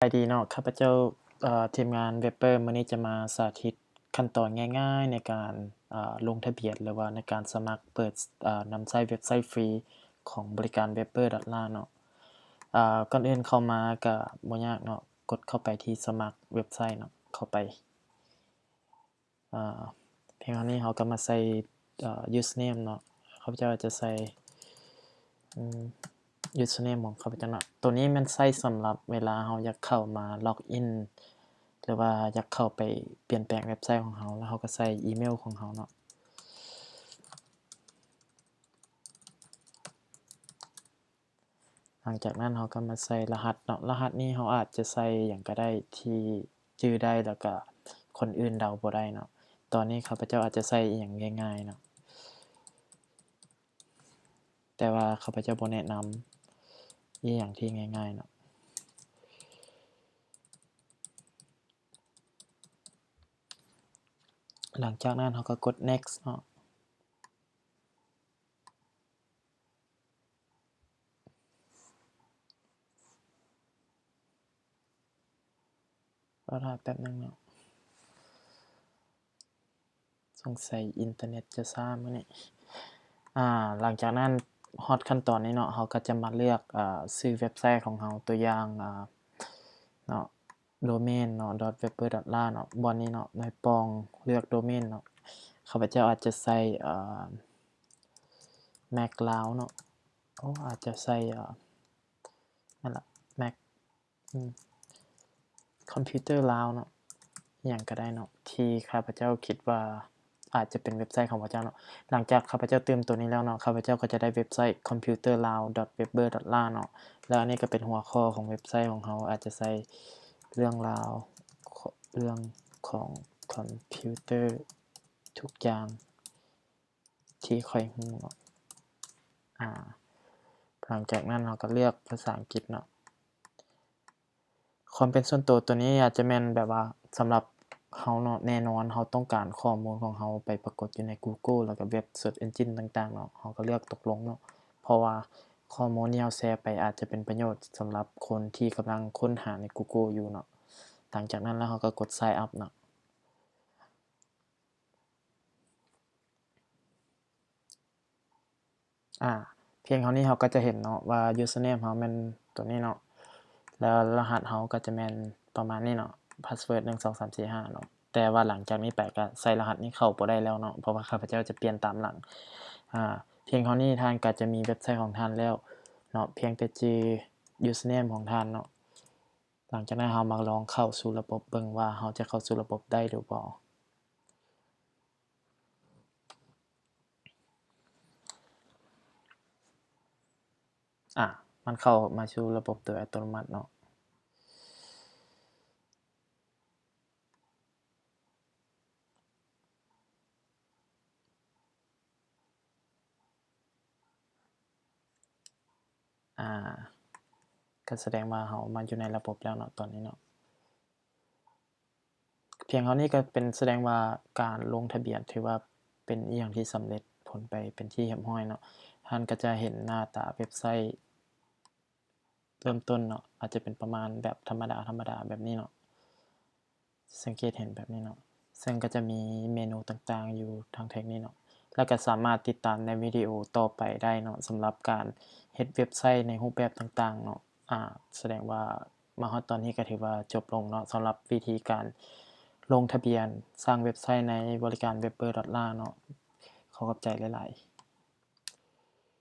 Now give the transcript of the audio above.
สบายดีเนาะข้าพเจ้าทีมงานเว็บเปอร์มื้อนี้จะมาสาธิตขั้นตอนง่ายๆในการลงทะเบียนหรือว่าในการสมัครเปิดนำใช้เว็บไซต์ฟรีของบริการ Webber.la เนาะก่อนอื่นเข้ามาก็บ่ยากเนาะกดเข้าไปที่สมัครเว็บไซต์เนาะเข้าไปเพียงเท่านี้เราก็มาใส่username เนาะข้าพเจ้าจะใส่username ของข้าพเจ้าเนาะตัวนี้มันใช้สำหรับเวลาเราอยากเข้ามาล็อกอินหรือว่าอยากเข้าไปเปลี่ยนแปลงเว็บไซต์ของเราแล้วเราก็ใส่อีเมลของเราเนาะหลังจากนั้นเราก็มาใส่รหัสเนาะรหัสนี้เราอาจจะใส่หยังก็ได้ที่ชื่อได้แล้วก็คนอื่นเดาบ่ได้เนาะตอนนี้ข้าพเจ้าอาจจะใส่อิหยังง่ายๆเนาะแต่ว่าข้าพเจ้าบ่แนะนำอิหยังที่ง่ายๆเนาะหลังจากนั้นเราก็กด next เนาะรอแป๊บนึงเนาะสงสัยอินเทอร์เน็ตจะช้ามื้อนี้หลังจากนั้นฮอดขั้นตอนนี้เนาะเราก็จะมาเลือกชื่อเว็บไซต์ของเราตัวอย่างเนาะโดเมนเนาะ .webber.la เนาะบ่อนนี้เนาะในปล่องเลือกโดเมนเนาะข้าพเจ้าอาจจะใส่maclao เนาะอาจจะใส่นั่นล่ะ mac computer lao เนาะอิหยังก็ได้เนาะที่ข้าพเจ้าคิดว่าอาจจะเป็นเว็บไซต์ของข้าพเจ้าเนาะหลังจากข้าพเจ้าเติมตัวนี้แล้วเนาะข้าพเจ้าก็จะได้เว็บไซต์ computerlao.webber.la เนาะแล้วอันนี้ก็เป็นหัวข้อของเว็บไซต์ของเราอาจจะใส่เรื่องราวเรื่องของคอมพิวเตอร์ทุกอย่างที่ข้อยรู้เนาะหลังจากนั้นเราก็เลือกภาษาอังกฤษเนาะความเป็นส่วนตัวนี้อาจจะแม่นแบบว่าสำหรับเราเนาะแน่นอนเราต้องการข้อมูลของเราไปปรากฏอยู่ใน Google แล้วก็เว็บ Search Engine ต่างๆเนาะเราก็เลือกตกลงเนาะเพราะว่าข้อมูลที่เราแชร์ไปอาจจะเป็นประโยชน์สำหรับคนที่กำลังค้นหาใน Google อยู่เนาะหลังจากนั้นแล้วเราก็กด Sign up เนาะเพียงเท่านี้เราก็จะเห็นเนาะว่า username เราแม่นตัวนี้เนาะแล้วรหัสเราก็จะแม่นประมาณนี้เนาะ password 1 2 3 4 5เนาะแต่ว่าหลังจากนี้ไปก็ใส่รหัสนี้เข้าบ่ได้แล้วเนาะเพราะว่าข้าพเจ้าจะเปลี่ยนตามหลังเพียงเท่านี้ท่านก็จะมีเว็บไซต์ของท่านแล้วเนาะเพียงแต่จื่อ username ของท่านเนาะหลังจากนั้นเรามาลองเข้าสู่ระบบเบิ่งว่าเราจะเข้าสู่ระบบได้หรือบ่มันเข้ามาสู่ระบบโดยอัตโนมัติเนาะก็แสดงว่าเรามาอยู่ในระบบแล้วเนาะตอนนี้เนาะเพียงเท่านี้ก็เป็นแสดงว่าการลงทะเบียนถือว่าเป็นอิหยังที่สำเร็จผลไปเป็นที่เรียบร้อยเนาะท่านก็จะเห็นหน้าตาเว็บไซต์เริ่มต้นเนาะอาจจะเป็นประมาณแบบธรรมดาๆแบบนี้เนาะสังเกตเห็นแบบนี้เนาะซึ่งก็จะมีเมนูต่างๆอยู่ทางแถบนี้เนาะแล้วก็สามารถติดตามในวิดีโอต่อไปได้เนาะสำหรับการเฮ็ดเว็บไซต์ในรูปแบบต่างๆเนาะแสดงว่ามาฮอดตอนนี้ก็ถือว่าจบลงเนาะสำหรับวิธีการลงทะเบียนสร้างเว็บไซต์ในบริการ Webber.la เนาะขอขอบใจหลายๆ